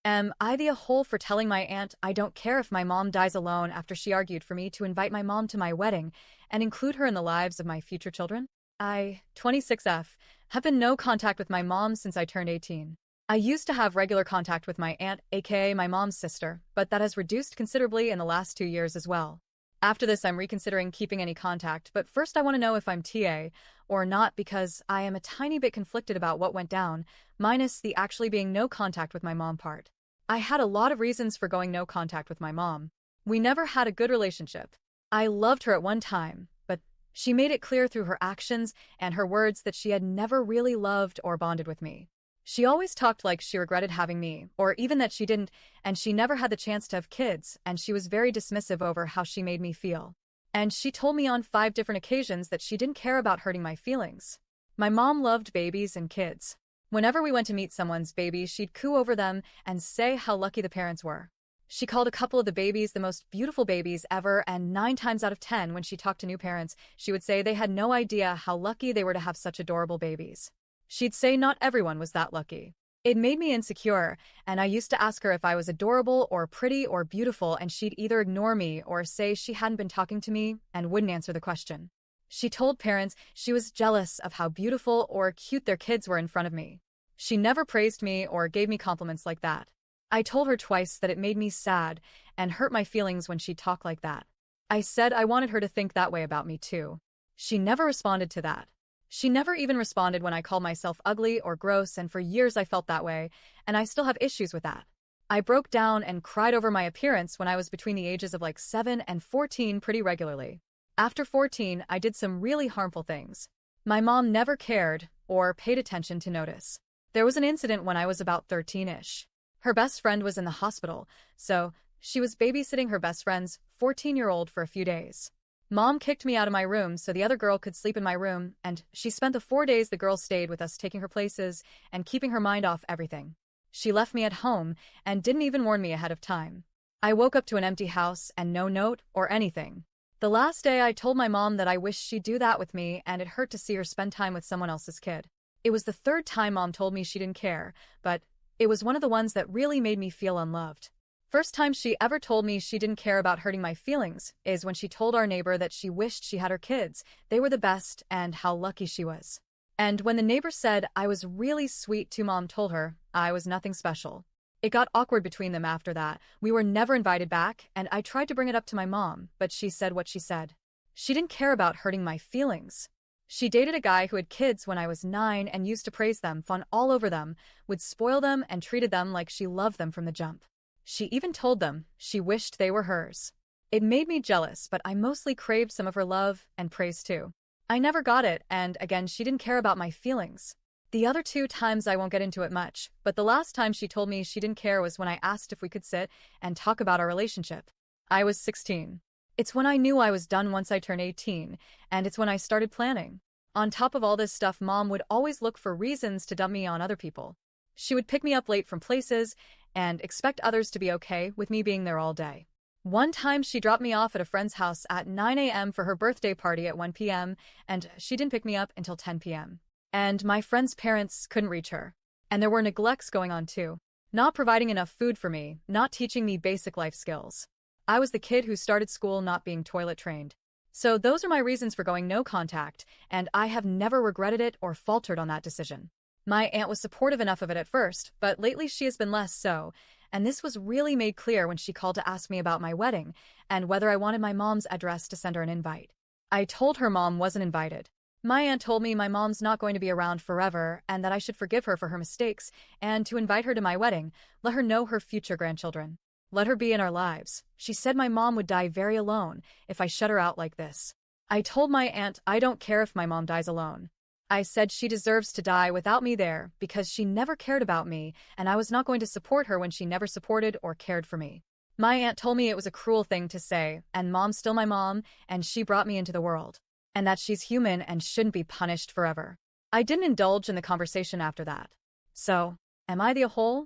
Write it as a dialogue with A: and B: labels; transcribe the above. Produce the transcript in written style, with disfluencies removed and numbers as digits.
A: Am I the a-hole for telling my aunt I don't care if my mom dies alone after she argued for me to invite my mom to my wedding and include her in the lives of my future children? I, 26F, have been no contact with my mom since I turned 18. I used to have regular contact with my aunt, aka my mom's sister, but that has reduced considerably in the last 2 years as well. After this, I'm reconsidering keeping any contact, but first I want to know if I'm TA or not because I am a tiny bit conflicted about what went down, minus the actually being no contact with my mom part. I had a lot of reasons for going no contact with my mom. We never had a good relationship. I loved her at one time, but she made it clear through her actions and her words that she had never really loved or bonded with me. She always talked like she regretted having me, or even that she didn't, and she never had the chance to have kids, and she was very dismissive over how she made me feel. And she told me on 5 different occasions that she didn't care about hurting my feelings. My mom loved babies and kids. Whenever we went to meet someone's baby, she'd coo over them and say how lucky the parents were. She called a couple of the babies the most beautiful babies ever, and 9 times out of 10 when she talked to new parents, she would say they had no idea how lucky they were to have such adorable babies. She'd say not everyone was that lucky. It made me insecure, and I used to ask her if I was adorable or pretty or beautiful, and she'd either ignore me or say she hadn't been talking to me and wouldn't answer the question. She told parents she was jealous of how beautiful or cute their kids were in front of me. She never praised me or gave me compliments like that. I told her twice that it made me sad and hurt my feelings when she talked like that. I said I wanted her to think that way about me too. She never responded to that. She never even responded when I called myself ugly or gross, and for years I felt that way, and I still have issues with that. I broke down and cried over my appearance when I was between the ages of like 7 and 14 pretty regularly. After 14, I did some really harmful things. My mom never cared or paid attention to notice. There was an incident when I was about 13-ish. Her best friend was in the hospital, so she was babysitting her best friend's 14-year-old for a few days. Mom kicked me out of my room so the other girl could sleep in my room, and she spent the 4 days the girl stayed with us taking her places and keeping her mind off everything. She left me at home and didn't even warn me ahead of time. I woke up to an empty house and no note or anything. The last day I told my mom that I wished she'd do that with me, and it hurt to see her spend time with someone else's kid. It was the 3rd time Mom told me she didn't care, but it was one of the ones that really made me feel unloved. First time she ever told me she didn't care about hurting my feelings is when she told our neighbor that she wished she had her kids, they were the best, and how lucky she was. And when the neighbor said I was really sweet too, Mom told her I was nothing special. It got awkward between them after that. We were never invited back, and I tried to bring it up to my mom, but she said what she said. She didn't care about hurting my feelings. She dated a guy who had kids when I was 9 and used to praise them, fawn all over them, would spoil them, and treated them like she loved them from the jump. She even told them she wished they were hers. It made me jealous, but I mostly craved some of her love and praise too. I never got it, and again, she didn't care about my feelings. The other 2 times I won't get into it much, but the last time she told me she didn't care was when I asked if we could sit and talk about our relationship. I was 16. It's when I knew I was done once I turned 18, and it's when I started planning. On top of all this stuff, Mom would always look for reasons to dump me on other people. She would pick me up late from places and expect others to be okay with me being there all day. One time she dropped me off at a friend's house at 9 a.m. for her birthday party at 1 p.m., and she didn't pick me up until 10 p.m. And my friend's parents couldn't reach her. And there were neglects going on too. Not providing enough food for me, not teaching me basic life skills. I was the kid who started school not being toilet trained. So those are my reasons for going no contact, and I have never regretted it or faltered on that decision. My aunt was supportive enough of it at first, but lately she has been less so, and this was really made clear when she called to ask me about my wedding and whether I wanted my mom's address to send her an invite. I told her Mom wasn't invited. My aunt told me my mom's not going to be around forever and that I should forgive her for her mistakes and to invite her to my wedding, let her know her future grandchildren. Let her be in our lives. She said my mom would die very alone if I shut her out like this. I told my aunt I don't care if my mom dies alone. I said she deserves to die without me there because she never cared about me, and I was not going to support her when she never supported or cared for me. My aunt told me it was a cruel thing to say, and Mom's still my mom, and she brought me into the world, and that she's human and shouldn't be punished forever. I didn't indulge in the conversation after that. So, am I the a-hole?